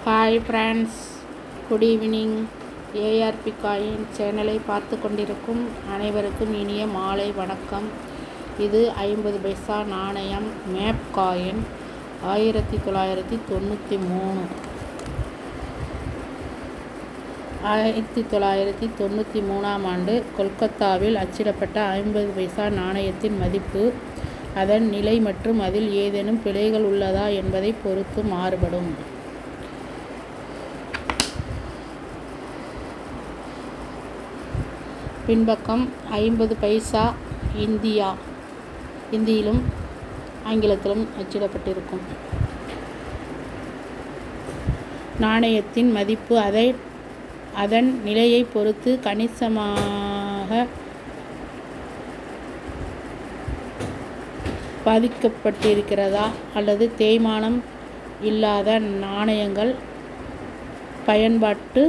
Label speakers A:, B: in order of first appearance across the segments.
A: Hi friends, good evening. ARP coin சேனலை பார்த்து கொண்டிருக்கும் அனைவருக்கும் இனிய மாலை வணக்கம். இது 50 பைசா நாணயம் மேப் காயின் 1993ஆம் ஆண்டு கொல்கத்தாவில் அச்சிடப்பட்ட 50 பைசா நாணயத்தின் மதிப்பு அதன் நிலை மற்றும் அதில் ஏதேனும் பிழைகள் உள்ளதா என்பதை பொறுத்து மாறுபடும். பின்பக்கம் 50 பைசா இந்தியிலும் ஆங்கிலத்திலும் அச்சிடப்பட்டிருக்கும். நாணயத்தின் மதிப்பு அதன் நிலையை பொறுத்து கணிசமாக பாதிக்கப்பட்டிருக்கிறதா அல்லது தேய்மானம் இல்லாத நாணயங்கள் பயன்பாட்டு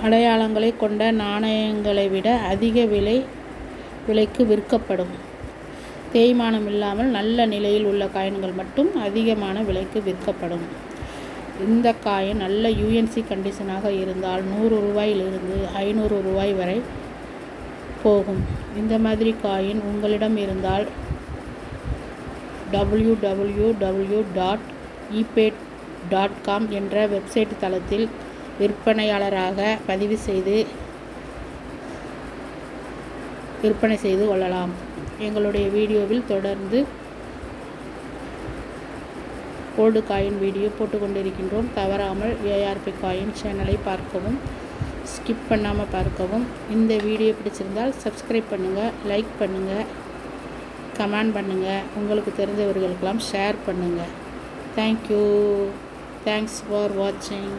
A: அடையாளங்களை கொண்ட நாணயங்களை விட அதிக விலைக்கு விற்கப்படும். தேய்மானம் இல்லாமல் நல்ல நிலையில் உள்ள காயின்கள் மட்டும் அதிகமான விலைக்கு விற்கப்படும். இந்த காயின் நல்ல யூஎன்சி கண்டிஷனாக இருந்தால் 100 ரூபாயிலிருந்து 500 ரூபாய் வரை போகும். இந்த மாதிரி காயின் உங்களிடம் இருந்தால் www.ebay.com என்ற வெப்சைட் தளத்தில் விற்பனையாளராக பதிவு செய்து விற்பனை செய்து கொள்ளலாம். எங்களுடைய வீடியோவில் தொடர்ந்து கோல்டு காயின் வீடியோ போட்டுக்கொண்டிருக்கின்றோம். தவறாமல் ஏஆர்பி காயின் சேனலை பார்க்கவும், ஸ்கிப் பண்ணாமல் பார்க்கவும். இந்த வீடியோ பிடிச்சிருந்தால் சப்ஸ்கிரைப் பண்ணுங்கள், லைக் பண்ணுங்கள், கமெண்ட் பண்ணுங்கள், உங்களுக்கு தெரிஞ்சவர்களுக்கெல்லாம் ஷேர் பண்ணுங்கள். தேங்க்யூ. தேங்க்ஸ் ஃபார் வாட்சிங்.